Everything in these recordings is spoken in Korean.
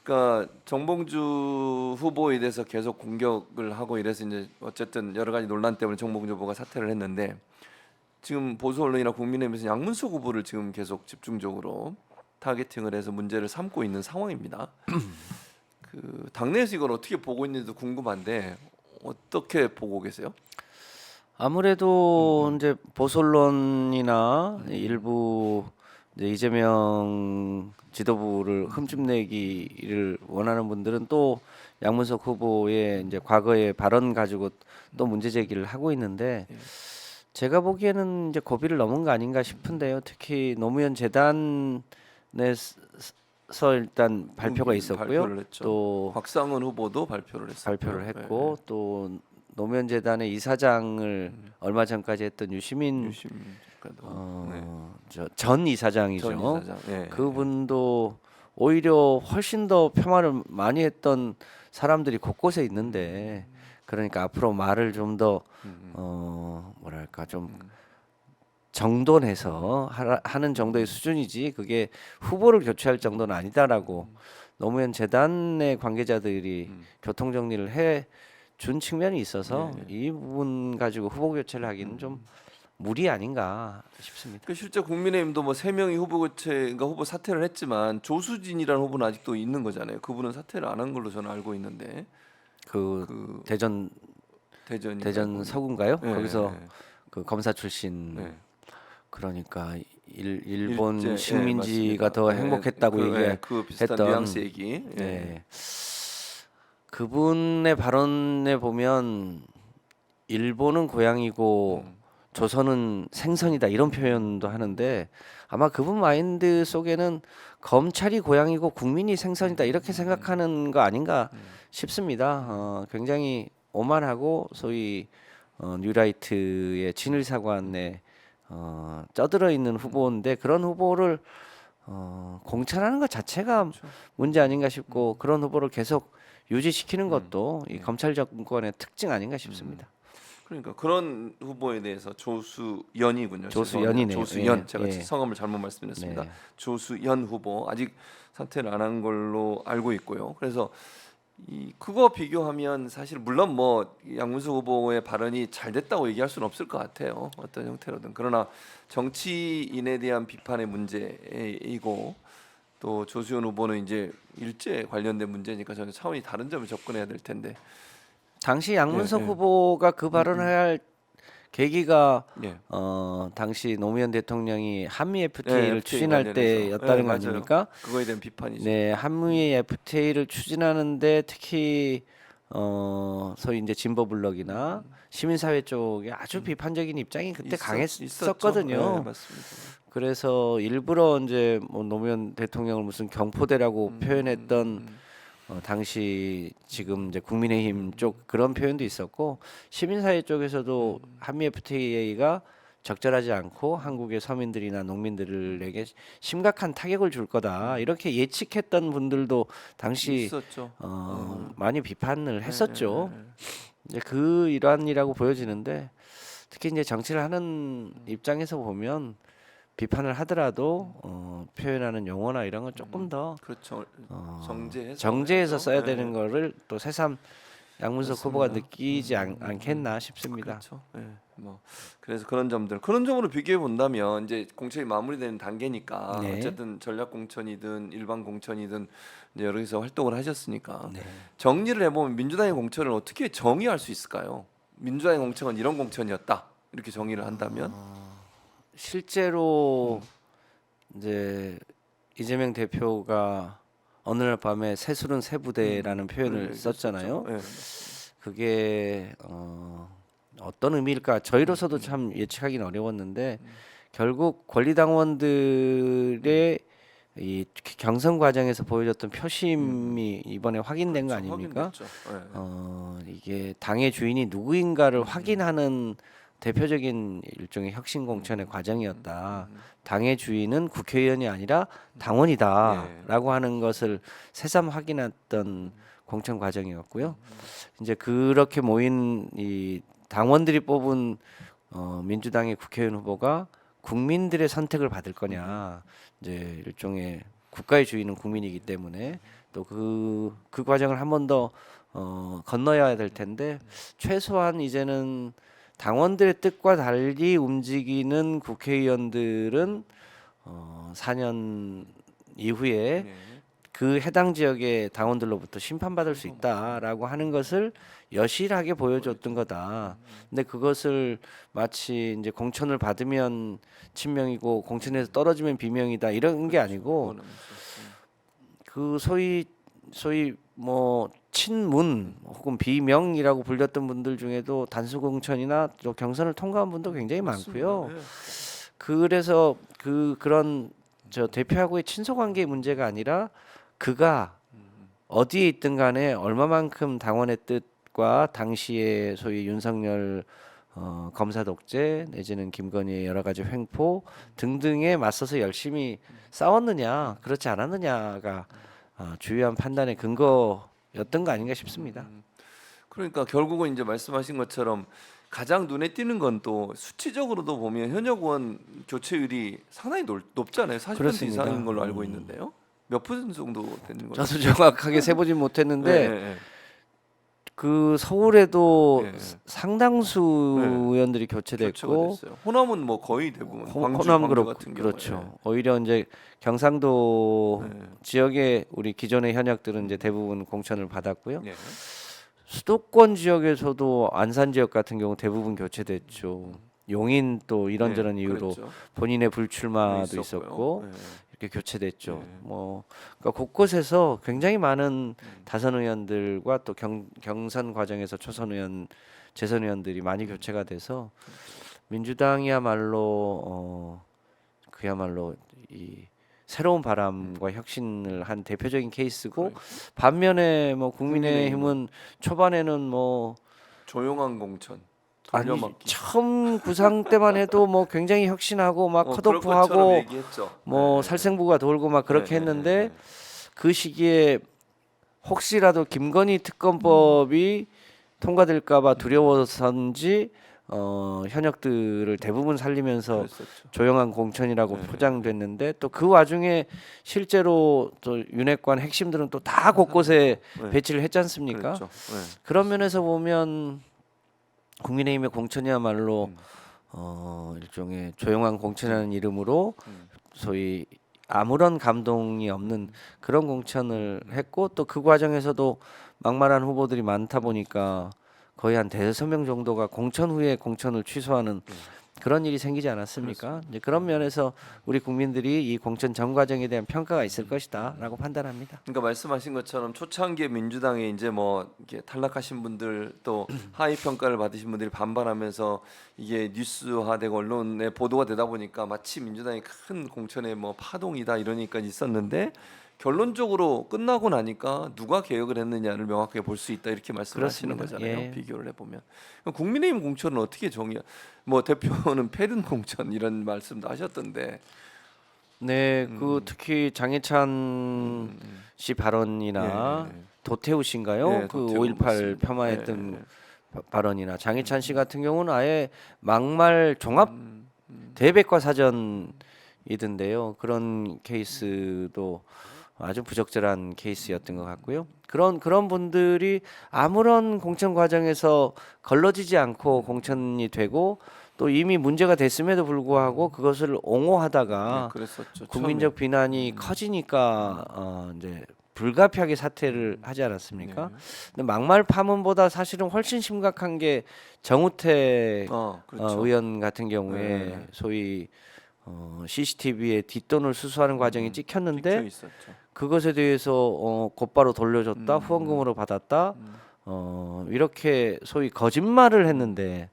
그러니까 정봉주 후보에 대해서 계속 공격을 하고 이래서 이제 어쨌든 여러 가지 논란 때문에 정봉주 후보가 사퇴를 했는데 지금 보수 언론이나 국민의힘에서 양문석 후보를 지금 계속 집중적으로 타겟팅을 해서 문제를 삼고 있는 상황입니다. 그 당내에서 이걸 어떻게 보고 있는지도 궁금한데 어떻게 보고 계세요? 아무래도 이제 보수 언론이나 일부 이제 이재명 지도부를 흠집내기를 원하는 분들은 또 양문석 후보의 이제 과거의 발언 가지고 또 문제 제기를 하고 있는데 제가 보기에는 이제 고비를 넘은 거 아닌가 싶은데요. 특히 노무현 재단에서 일단 발표가 있었고요. 발표를 했죠. 또 곽상은 후보도 발표를 했었고요. 발표를 했고 또 노무현 재단의 이사장을 얼마 전까지 했던 유시민 작가도 전 이사장이죠. 전 이사장. 예, 그분도 오히려 훨씬 더 폄하를 많이 했던 사람들이 곳곳에 있는데 그러니까 앞으로 말을 좀 더 뭐랄까 좀 정돈해서 하는 정도의 수준이지 그게 후보를 교체할 정도는 아니다라고 노무현 재단의 관계자들이 교통 정리를 해 준 측면이 있어서 이 부분 가지고 후보 교체를 하기는 좀 무리 아닌가 싶습니다. 그 실제 국민의힘도 뭐 세 명이 후보 교체, 그러니까 후보 사퇴를 했지만 조수진이라는 후보는 아직도 있는 거잖아요. 그분은 사퇴를 안 한 걸로 저는 알고 있는데 그 대전 대전 서구인가요? 예, 거기서 예, 그 검사 출신 예. 그러니까 일본 일제, 식민지가 맞습니다. 더 예, 행복했다고 그 비슷한 얘기했던 뉘앙스 얘기. 예. 네. 그분의 발언에 보면 일본은 고향이고 조선은 생선이다 이런 표현도 하는데 아마 그분 마인드 속에는 검찰이 고향이고 국민이 생선이다 이렇게 생각하는 거 아닌가 싶습니다. 굉장히 오만하고 소위 뉴라이트의 진일사관에 쩌들어 있는 후보인데 그런 후보를 공천하는 것 자체가 문제 아닌가 싶고 그런 후보를 계속 유지시키는 것도 이 검찰 정권의 특징 아닌가 싶습니다. 그러니까 그런 후보에 대해서 조수연이군요. 조수연이네요. 조수연 예, 제가 예. 성함을 잘못 말씀드렸습니다. 네. 조수연 후보 아직 사퇴를 안 한 걸로 알고 있고요. 그래서 그거 비교하면 사실 물론 뭐 양문수 후보의 발언이 잘 됐다고 얘기할 수는 없을 것 같아요. 어떤 형태로든. 그러나 정치인에 대한 비판의 문제이고 또 조수연 후보는 이제 일제 관련된 문제니까 저는 차원이 다른 점을 접근해야 될 텐데. 당시 양문석 예. 후보가 그 발언을 할 계기가 예. 당시 노무현 대통령이 한미 FTA를 FTA 추진할 관련해서. 때였다는 거 맞아요. 아닙니까? 그거에 대한 비판이죠. 네, 한미 FTA를 추진하는데 특히 소위 이제 진보 블록이나 시민사회 쪽에 아주 비판적인 입장이 그때 강했었거든요. 네, 맞습니다. 그래서 일부러 이제 뭐 노무현 대통령을 무슨 경포대라고 표현했던 당시 지금 이제 국민의힘 쪽 그런 표현도 있었고 시민사회 쪽에서도 한미 FTA가 적절하지 않고 한국의 서민들이나 농민들에게 심각한 타격을 줄 거다 이렇게 예측했던 분들도 당시 있었죠. 많이 비판을 했었죠. 네. 이제 그 일환이라고 보여지는데 특히 이제 정치를 하는 입장에서 보면 비판을 하더라도 표현하는 용어나 이런 건 조금 더 그렇죠. 정제해서 해야죠. 써야 네. 되는 거를 또 새삼 양문석 그렇습니다. 후보가 느끼지 않겠나 싶습니다. 그렇죠. 예. 뭐 그래서 그런 점으로 비교해 본다면 이제 공천이 마무리되는 단계니까 네. 어쨌든 전략 공천이든 일반 공천이든 이제 여기서 활동을 하셨으니까 네. 정리를 해보면 민주당의 공천을 어떻게 정의할 수 있을까요? 민주당의 공천은 이런 공천이었다 이렇게 정의를 한다면 실제로 이제 이재명 대표가 어느 날 밤에 새술은 새부대라는 표현을 썼잖아요. 예. 그게 어떤 의미일까? 저희로서도 참 예측하기는 어려웠는데 결국 권리당원들의 이 경선 과정에서 보여줬던 표심이 이번에 확인된 거 그렇죠. 아닙니까? 확인됐죠. 예. 이게 당의 주인이 누구인가를 확인하는 대표적인 일종의 혁신 공천의 과정이었다. 당의 주인은 국회의원이 아니라 당원이다라고 하는 것을 새삼 확인했던 공천 과정이었고요. 이제 그렇게 모인 이 당원들이 뽑은 민주당의 국회의원 후보가 국민들의 선택을 받을 거냐. 이제 일종의 국가의 주인은 국민이기 때문에 또 그 과정을 한 번 더 건너야 될 텐데 최소한 이제는 당원들의 뜻과 달리 움직이는 국회의원들은 4년 이후에 네. 그 해당 지역의 당원들로부터 심판받을 수 있다라고 하는 것을 여실하게 보여줬던 거다. 근데 그것을 마치 이제 공천을 받으면 친명이고 공천에서 떨어지면 비명이다 이런 게 아니고 그거는 그 소위 뭐 친문 혹은 비명이라고 불렸던 분들 중에도 단수 공천이나 또 경선을 통과한 분도 굉장히 많고요. 네. 그래서 그런 저 대표하고의 친소 관계의 문제가 아니라 그가 어디에 있든 간에 얼마만큼 당원의 뜻과 당시에 소위 윤석열 검사 독재 내지는 김건희의 여러 가지 횡포 등등에 맞서서 열심히 싸웠느냐 그렇지 않았느냐가 주요한 판단의 근거였던 거 아닌가 싶습니다. 그러니까 결국은 이제 말씀하신 것처럼 가장 눈에 띄는 건 또 수치적으로도 보면 현역 의원 교체율이 상당히 높잖아요. 40% 그렇습니다. 이상인 걸로 알고 있는데요. 몇 퍼센트 정도 되는 거죠? 저도 정확하게 세보진 못했는데 네. 그 서울에도 네. 상당수 네. 의원들이 교체가 교체됐고 됐어요. 호남은 뭐 거의 대부분 광주 호남 광주 같은 경우에 그렇죠. 오히려 이제 경상도 네. 지역의 우리 기존의 현역들은 이제 대부분 공천을 받았고요. 네. 수도권 지역에서도 안산 지역 같은 경우 대부분 교체됐죠. 용인 또 이런저런 네, 이유로 그랬죠. 본인의 불출마도 있었고요. 있었고 네. 이렇게 교체됐죠. 네. 뭐 그러니까 곳곳에서 굉장히 많은 다선 의원들과 또 경선 과정에서 초선 의원, 재선 의원들이 많이 교체가 돼서 민주당이야말로 그야말로 이 새로운 바람과 혁신을 한 대표적인 케이스고 반면에 뭐 국민의힘은 초반에는 뭐 조용한 공천 아니 돌려막기. 처음 구상 때만 해도 뭐 굉장히 혁신하고 막 그럴 것처럼 컷오프하고 얘기했죠. 뭐 네. 살생부가 돌고 막 그렇게 네, 했는데 네. 그 시기에 혹시라도 김건희 특검법이 통과될까봐 두려워서인지 현역들을 대부분 살리면서 그랬었죠. 조용한 공천이라고 네. 포장됐는데 또 그 와중에 실제로 또 윤핵관 핵심들은 또 다 곳곳에 네. 배치를 했지 않습니까? 그랬죠. 네. 그런 면에서 보면 국민의힘의 공천이야말로 일종의 조용한 공천이라는 이름으로 소위 아무런 감동이 없는 그런 공천을 했고 또 그 과정에서도 막말한 후보들이 많다 보니까 거의 한 5명 정도가 공천 후에 공천을 취소하는 그런 일이 생기지 않았습니까? 이제 그런 면에서 우리 국민들이 이 공천 전 과정에 대한 평가가 있을 것이다라고 판단합니다. 그러니까 말씀하신 것처럼 초창기에 민주당에 이제 뭐 이렇게 탈락하신 분들 또 하위 평가를 받으신 분들이 반발하면서 이게 뉴스화되고 언론에 보도가 되다 보니까 마치 민주당이 큰 공천의 뭐 파동이다 이러니까 있었는데 결론적으로 끝나고 나니까 누가 개혁을 했느냐를 명확하게 볼 수 있다 이렇게 말씀하시는 그렇습니다. 거잖아요. 예. 비교를 해보면 국민의힘 공천은 어떻게 정의? 뭐 대표는 패든 공천 이런 말씀도 하셨던데. 네, 그 특히 장해찬 씨 발언이나 예. 도태우 씨인가요? 예, 그 도태우 5.18 맞습니다. 폄하했던 예. 발언이나 장해찬 씨 같은 경우는 아예 막말 종합 대백과사전이던데요. 그런 케이스도 아주 부적절한 케이스였던 것 같고요. 그런 분들이 아무런 공천 과정에서 걸러지지 않고 공천이 되고 또 이미 문제가 됐음에도 불구하고 그것을 옹호하다가 그랬었죠. 국민적 비난이 커지니까 이제 불가피하게 사퇴를 하지 않았습니까? 근데 막말 파문보다 사실은 훨씬 심각한 게 정우택 그렇죠. 의원 같은 경우에 네. 소위 CCTV에 뒷돈을 수수하는 과정이 찍혔는데 찍혀 있었죠. 그것에 대해서 곧바로 돌려줬다 후원금으로 받았다 이렇게 소위 거짓말을 했는데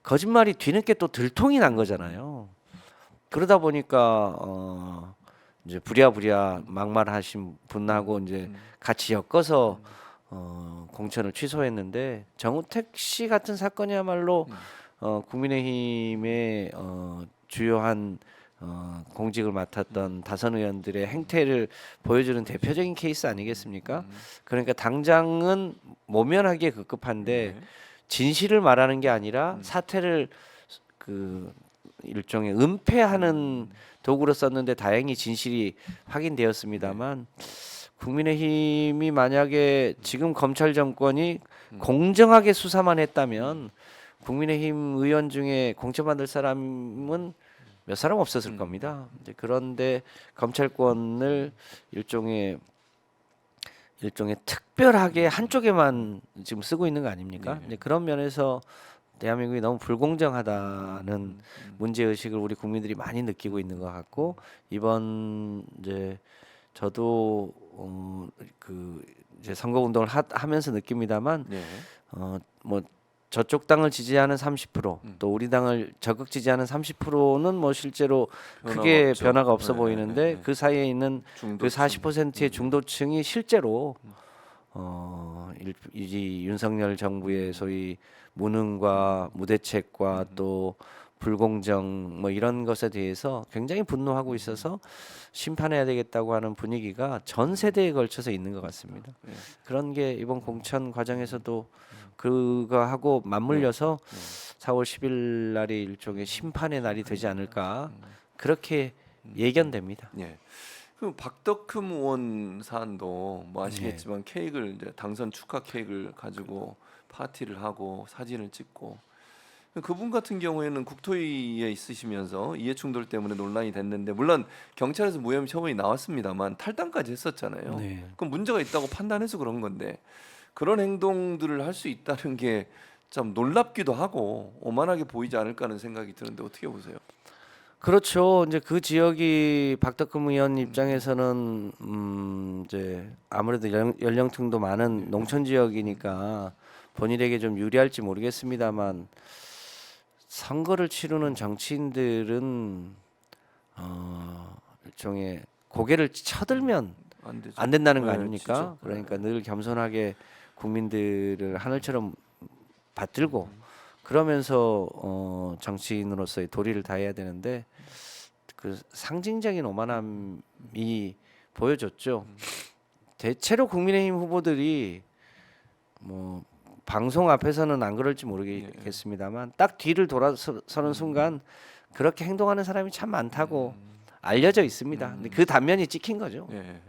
거짓말이 뒤늦게 또 들통이 난 거잖아요. 그러다 보니까 이제 부랴부랴 막말하신 분하고 이제 같이 엮어서 공천을 취소했는데 정우택 씨 같은 사건이야말로 국민의힘의 주요한 공직을 맡았던 다선 의원들의 행태를 보여주는 대표적인 케이스 아니겠습니까? 그러니까 당장은 모면하기에 급급한데 진실을 말하는 게 아니라 사태를 그 일종의 은폐하는 도구로 썼는데 다행히 진실이 확인되었습니다만 국민의힘이 만약에 지금 검찰 정권이 공정하게 수사만 했다면 국민의힘 의원 중에 공천받을 사람은 몇 사람 없었을 겁니다. 이제 그런데 검찰권을 일종의 특별하게 한쪽에만 지금 쓰고 있는 거 아닙니까? 이제 그런 면에서 대한민국이 너무 불공정하다는 문제 의식을 우리 국민들이 많이 느끼고 있는 것 같고, 이번 이제 저도 그 이제 선거 운동을 하면서 느낍니다만, 네. 뭐 저쪽 당을 지지하는 30%, 또 우리 당을 적극 지지하는 30%는 뭐 실제로 크게 없죠. 변화가 없어 네, 보이는데, 네, 네. 그 사이에 있는 그 중도층. 40%의 중도층이 실제로 이 윤석열 정부의 소위 무능과 무대책과 또 불공정 뭐 이런 것에 대해서 굉장히 분노하고 있어서 심판해야 되겠다고 하는 분위기가 전 세대에 걸쳐서 있는 것 같습니다. 네. 그런 게 이번 공천 과정에서도 그거하고 맞물려서 4월 10일 날이 일종의 심판의 날이 되지 않을까 그렇게 예견됩니다. 예. 그 박덕흠 의원 사안도 뭐 아시겠지만 케이크를 이제 당선 축하 케이크를 가지고 파티를 하고 사진을 찍고, 그분 같은 경우에는 국토위에 있으시면서 이해충돌 때문에 논란이 됐는데, 물론 경찰에서 무혐의 처분이 나왔습니다만 탈당까지 했었잖아요. 네. 그럼 문제가 있다고 판단해서 그런 건데, 그런 행동들을 할 수 있다는 게 참 놀랍기도 하고 오만하게 보이지 않을까 하는 생각이 드는데 어떻게 보세요? 그렇죠. 이제 그 지역이 박덕흠 의원 입장에서는 이제 아무래도 연령층도 많은 농촌 지역이니까 본인에게 좀 유리할지 모르겠습니다만, 선거를 치르는 정치인들은 일종의 고개를 쳐들면 안 되죠. 안 된다는 거 네, 아닙니까? 진짜. 그러니까 늘 겸손하게 국민들을 하늘처럼 받들고 그러면서 정치인으로서의 도리를 다해야 되는데, 그 상징적인 오만함이 보여졌죠. 대체로 국민의힘 후보들이 뭐 방송 앞에서는 안 그럴지 모르겠습니다만 딱 뒤를 돌아서는 순간 그렇게 행동하는 사람이 참 많다고 알려져 있습니다. 근데 그 단면이 찍힌 거죠. 예.